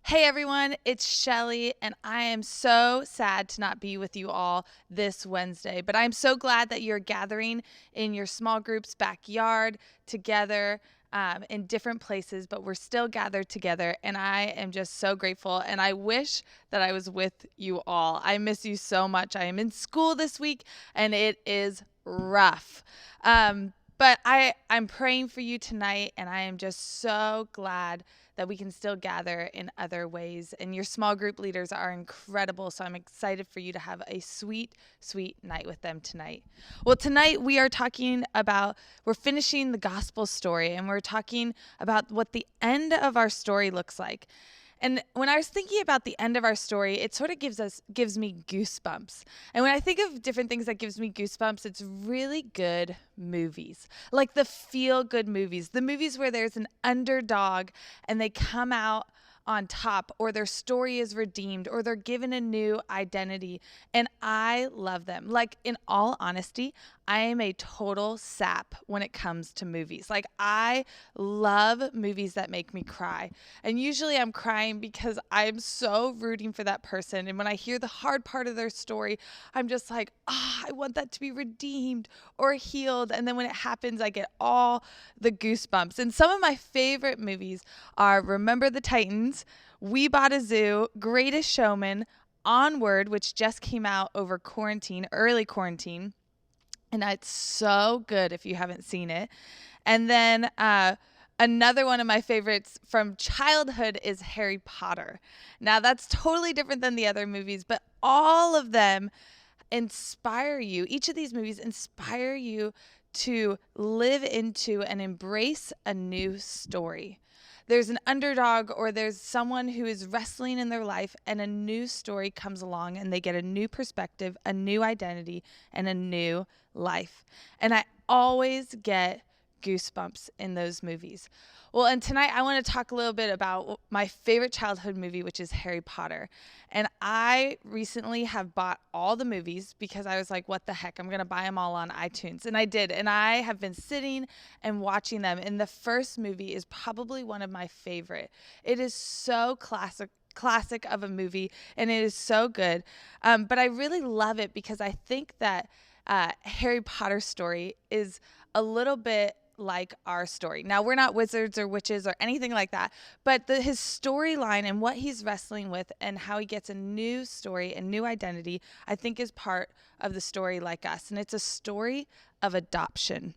Hey everyone, it's Shelly, and I am so sad to not be with you all this Wednesday. But I'm so glad that you're gathering in your small group's backyard together in different places, but we're still gathered together. And I am just so grateful. And I wish that I was with you all. I miss you so much. I am in school this week, and it is rough. But I'm praying for you tonight, and I am just so glad that we can still gather in other ways. And your small group leaders are incredible. So I'm excited for you to have a sweet, sweet night with them tonight. Well, tonight we're finishing the gospel story, and we're talking about what the end of our story looks like. And when I was thinking about the end of our story, it sort of gives me goosebumps. And when I think of different things that gives me goosebumps, it's really good movies. Like the feel good movies, the movies where there's an underdog and they come out on top, or their story is redeemed, or they're given a new identity. And I love them. Like, in all honesty, I am a total sap when it comes to movies. Like, I love movies that make me cry. And usually I'm crying because I'm so rooting for that person. And when I hear the hard part of their story, I'm just like, I want that to be redeemed or healed. And then when it happens, I get all the goosebumps. And some of my favorite movies are Remember the Titans, We Bought a Zoo, Greatest Showman, Onward, which just came out over quarantine, early quarantine. And it's so good if you haven't seen it. And then another one of my favorites from childhood is Harry Potter. Now, that's totally different than the other movies, but all of them inspire you. Each of these movies inspire you to live into and embrace a new story. There's an underdog, or there's someone who is wrestling in their life, and a new story comes along and they get a new perspective, a new identity, and a new life. And I always get goosebumps in those movies. Well, and tonight I want to talk a little bit about my favorite childhood movie, which is Harry Potter. And I recently have bought all the movies because I was like, what the heck? I'm going to buy them all on iTunes. And I did. And I have been sitting and watching them. And the first movie is probably one of my favorite. It is so classic of a movie, and it is so good. But I really love it because I think that Harry Potter's story is a little bit like our story. Now, we're not wizards or witches or anything like that, but his storyline and what he's wrestling with and how he gets a new story and new identity, I think is part of the story like us. And it's a story of adoption.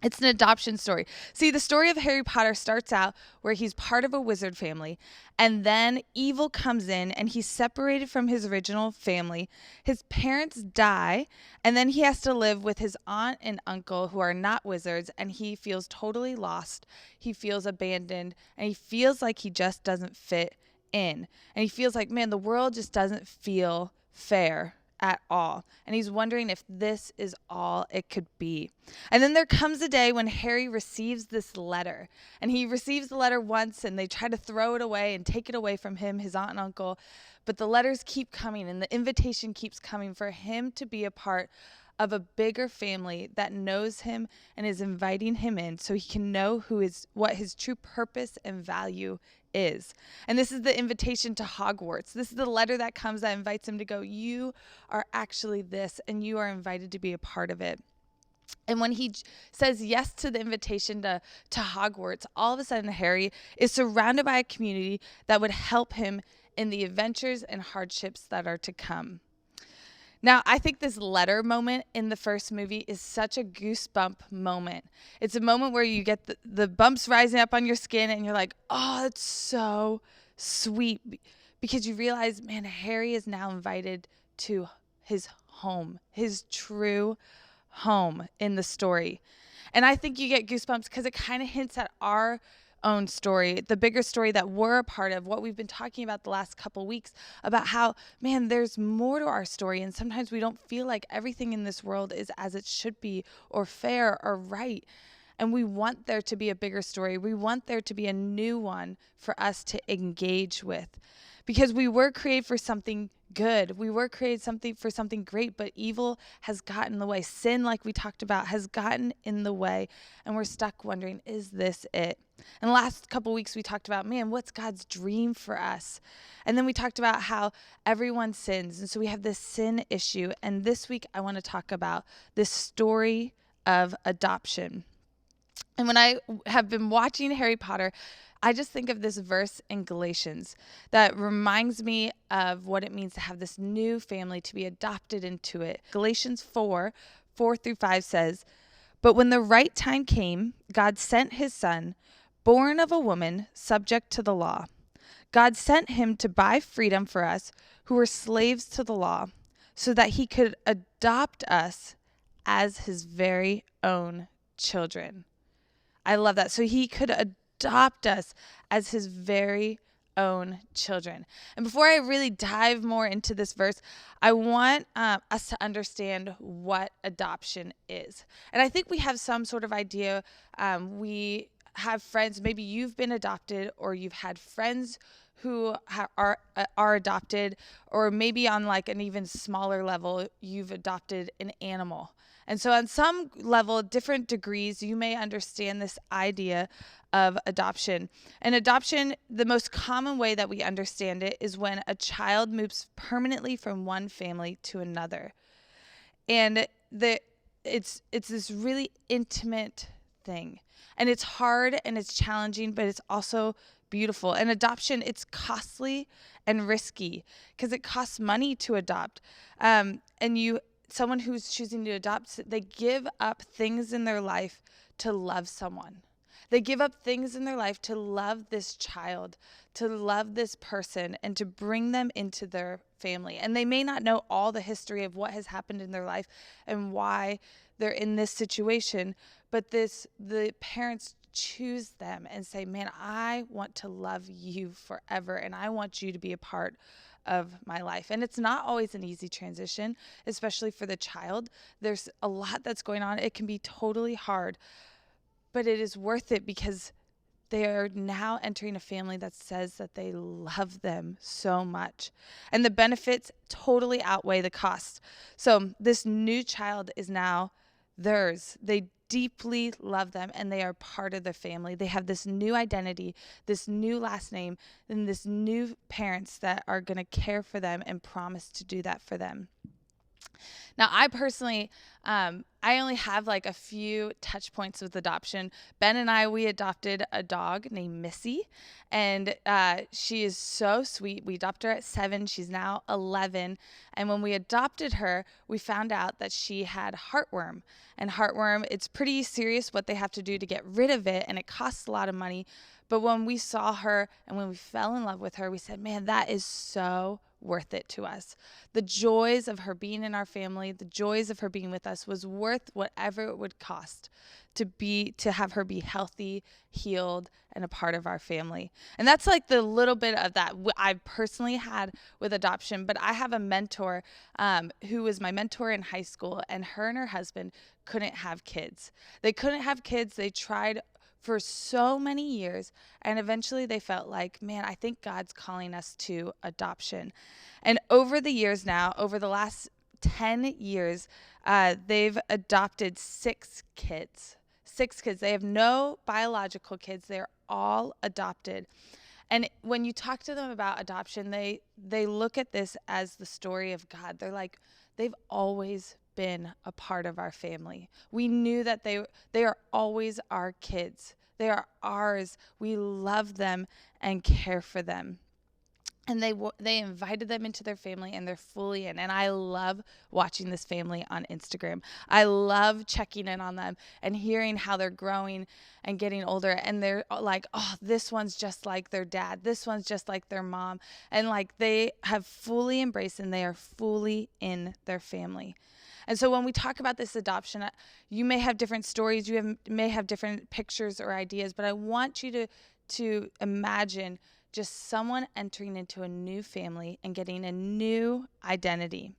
It's an adoption story. See, the story of Harry Potter starts out where he's part of a wizard family, and then evil comes in and he's separated from his original family. His parents die, and then he has to live with his aunt and uncle who are not wizards, and he feels totally lost. He feels abandoned, and he feels like he just doesn't fit in. And he feels like, man, the world just doesn't feel fair at all. And he's wondering if this is all it could be. And then there comes a day when Harry receives this letter. And he receives the letter once, and they try to throw it away and take it away from him, his aunt and uncle. But the letters keep coming, and the invitation keeps coming for him to be a part of a bigger family that knows him and is inviting him in so he can know what his true purpose and value is. And this is the invitation to Hogwarts. This is the letter that comes that invites him to go, you are actually this, and you are invited to be a part of it. And when he says yes to the invitation to Hogwarts, all of a sudden Harry is surrounded by a community that would help him in the adventures and hardships that are to come. Now, I think this letter moment in the first movie is such a goosebump moment. It's a moment where you get the bumps rising up on your skin, and you're like, oh, it's so sweet, because you realize, man, Harry is now invited to his home, his true home in the story. And I think you get goosebumps because it kind of hints at our own story, the bigger story that we're a part of, what we've been talking about the last couple weeks, about how, man, there's more to our story, and sometimes we don't feel like everything in this world is as it should be, or fair, or right. And we want there to be a bigger story. We want there to be a new one for us to engage with. because we were created for something good. We were created for something great, but evil has gotten in the way. Sin, like we talked about, has gotten in the way, and we're stuck wondering, is this it? And the last couple weeks we talked about, man, what's God's dream for us? And then we talked about how everyone sins, and so we have this sin issue. And this week I want to talk about this story of adoption. And when I have been watching Harry Potter, I just think of this verse in Galatians that reminds me of what it means to have this new family, to be adopted into it. Galatians 4:4-5 says, "But when the right time came, God sent his son, born of a woman, subject to the law. God sent him to buy freedom for us who were slaves to the law, so that he could adopt us as his very own children." I love that. So he could adopt us as his very own children. And before I really dive more into this verse, I want us to understand what adoption is. And I think we have some sort of idea. We have friends, maybe you've been adopted, or you've had friends who are adopted, or maybe on like an even smaller level, you've adopted an animal. And so on some level, different degrees, you may understand this idea of adoption. And adoption, the most common way that we understand it is when a child moves permanently from one family to another. And it's this really intimate thing. And it's hard and it's challenging, but it's also beautiful. And adoption, it's costly and risky because it costs money to adopt. Someone who's choosing to adopt, they give up things in their life to love someone. They give up things in their life to love this child, to love this person, and to bring them into their family. And they may not know all the history of what has happened in their life and why they're in this situation, but the parents choose them and say, man, I want to love you forever, and I want you to be a part of my life. And it's not always an easy transition, especially for the child. There's a lot that's going on. It can be totally hard, but it is worth it because they are now entering a family that says that they love them so much. And the benefits totally outweigh the cost. So this new child is now theirs. They deeply love them, and they are part of the family. They have this new identity, this new last name, and this new parents that are going to care for them and promise to do that for them. Now, I personally, I only have like a few touch points with adoption. Ben and I, we adopted a dog named Missy, and she is so sweet. We adopted her at 7. She's now 11. And when we adopted her, we found out that she had heartworm. And heartworm, it's pretty serious what they have to do to get rid of it, and it costs a lot of money. But when we saw her and when we fell in love with her, we said, man, that is so worth it to us. The joys of her being in our family, the joys of her being with us was worth whatever it would cost to have her be healthy, healed, and a part of our family. And that's like the little bit of that I personally had with adoption. But I have a mentor who was my mentor in high school, and her husband couldn't have kids. They couldn't have kids. They tried for so many years, and eventually they felt like, man, I think God's calling us to adoption. And over the years now, over the last 10 years, they've adopted 6 kids. 6 kids. They have no biological kids. They're all adopted. And when you talk to them about adoption, they look at this as the story of God. They're like, they've always been a part of our family. We knew that they are always our kids. They are ours. We love them and care for them. And they invited them into their family, and they're fully in. And I love watching this family on Instagram. I love checking in on them and hearing how they're growing and getting older. And they're like, oh, this one's just like their dad. This one's just like their mom. And like they have fully embraced, and they are fully in their family. And so when we talk about this adoption, you may have different stories, may have different pictures or ideas, but I want you to imagine just someone entering into a new family and getting a new identity.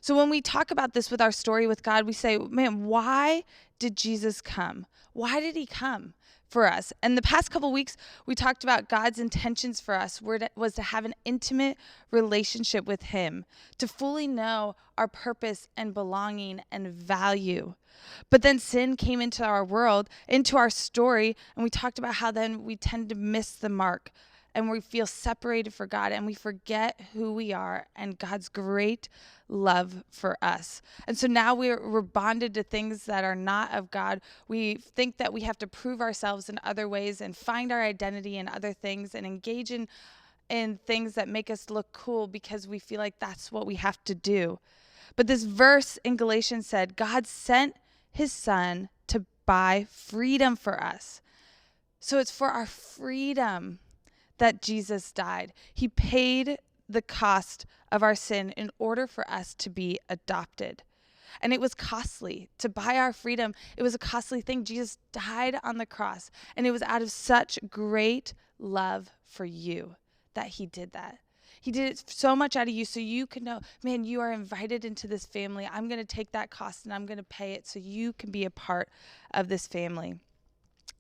So when we talk about this with our story with God, we say, man, why did Jesus come? Why did he come? for us. And the past couple weeks, we talked about God's intentions for us was to have an intimate relationship with him, to fully know our purpose and belonging and value. But then sin came into our world, into our story, and we talked about how then we tend to miss the mark and we feel separated from God and we forget who we are and God's great love for us. And so now we're bonded to things that are not of God. We think that we have to prove ourselves in other ways and find our identity in other things and engage in things that make us look cool because we feel like that's what we have to do. But this verse in Galatians said, God sent his son to buy freedom for us. So it's for our freedom that Jesus died. He paid the cost of our sin in order for us to be adopted. And it was costly to buy our freedom. It was a costly thing. Jesus died on the cross, and it was out of such great love for you that he did that. He did it so much out of you so you can know, man, you are invited into this family. I'm going to take that cost and I'm going to pay it so you can be a part of this family.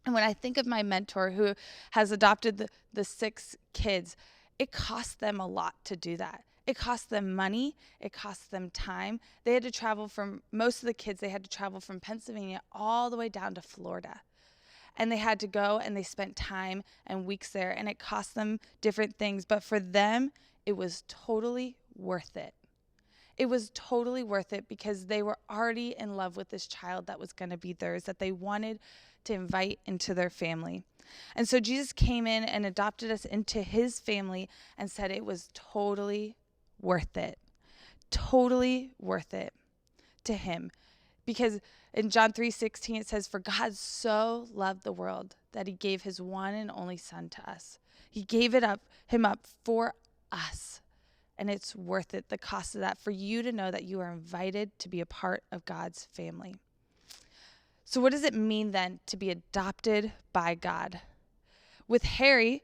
And when I think of my mentor who has adopted the 6 kids, it cost them a lot to do that. It cost them money. It cost them time. They had to travel most of the kids, they had to travel from Pennsylvania all the way down to Florida. And they had to go and they spent time and weeks there, and it cost them different things. But for them, it was totally worth it. It was totally worth it because they were already in love with this child that was going to be theirs, that they wanted to invite into their family. And so Jesus came in and adopted us into his family and said it was totally worth it. Totally worth it to him. Because in John 3:16 it says, for God so loved the world that he gave his one and only son to us. He gave him up for us. And it's worth it, the cost of that, for you to know that you are invited to be a part of God's family. So what does it mean then to be adopted by God? With Harry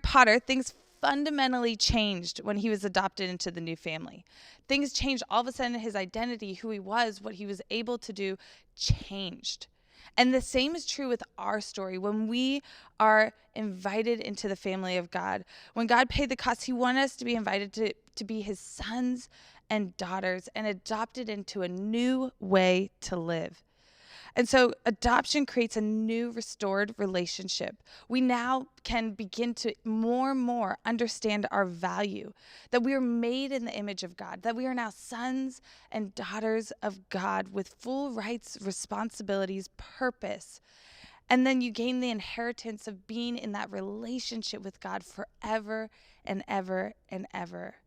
Potter, things fundamentally changed when he was adopted into the new family. Things changed. All of a sudden, his identity, who he was, what he was able to do, changed. And the same is true with our story. When we are invited into the family of God, when God paid the cost, he wanted us to be invited to be his sons and daughters and adopted into a new way to live. And so adoption creates a new restored relationship. We now can begin to more and more understand our value, that we are made in the image of God, that we are now sons and daughters of God with full rights, responsibilities, purpose. And then you gain the inheritance of being in that relationship with God forever and ever and ever.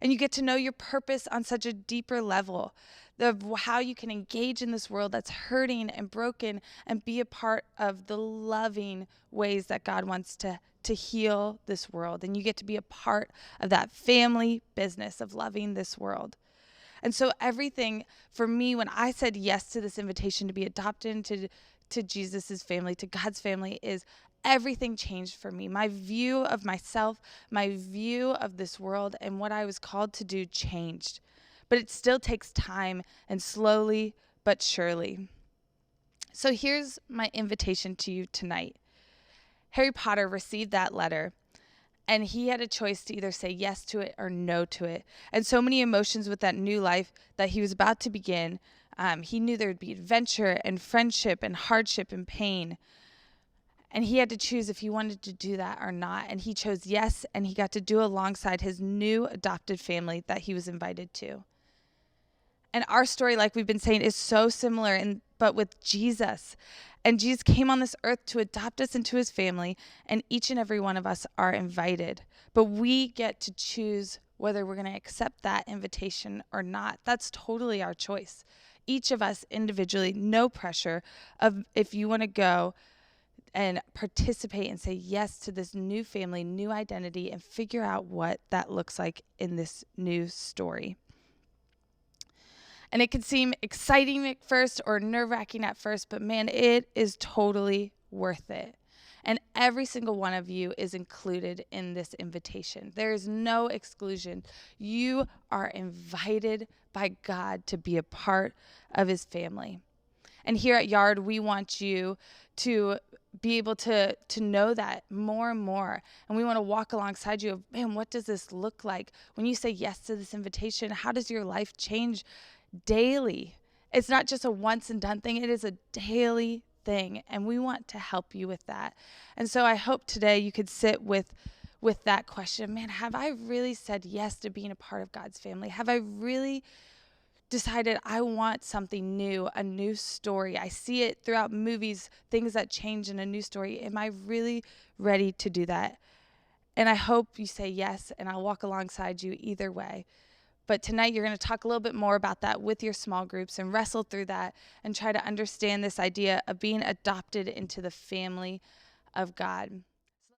And you get to know your purpose on such a deeper level of how you can engage in this world that's hurting and broken and be a part of the loving ways that God wants to heal this world. And you get to be a part of that family business of loving this world. And so everything for me, when I said yes to this invitation to be adopted into to Jesus's family, to God's family, is everything changed for me. My view of myself, my view of this world, and what I was called to do changed. But it still takes time, and slowly but surely. So here's my invitation to you tonight. Harry Potter received that letter, and he had a choice to either say yes to it or no to it. And so many emotions with that new life that he was about to begin. He knew there would be adventure and friendship and hardship and pain. And he had to choose if he wanted to do that or not. And he chose yes, and he got to do alongside his new adopted family that he was invited to. And our story, like we've been saying, is so similar, but with Jesus. And Jesus came on this earth to adopt us into his family, and each and every one of us are invited. But we get to choose whether we're going to accept that invitation or not. That's totally our choice. Each of us individually, no pressure of if you want to go and participate and say yes to this new family, new identity, and figure out what that looks like in this new story. And it can seem exciting at first or nerve-wracking at first, but man, it is totally worth it. And every single one of you is included in this invitation. There is no exclusion. You are invited by God to be a part of his family. And here at Yard, we want you to be able to know that more and more. And we want to walk alongside you of, man, what does this look like? When you say yes to this invitation, how does your life change daily? It's not just a once and done thing. It is a daily thing. And we want to help you with that. And so I hope today you could sit with that question, man, have I really said yes to being a part of God's family? Have I really decided I want something new, a new story? I see it throughout movies, things that change in a new story. Am I really ready to do that? And I hope you say yes, and I'll walk alongside you either way. But tonight you're going to talk a little bit more about that with your small groups and wrestle through that and try to understand this idea of being adopted into the family of God.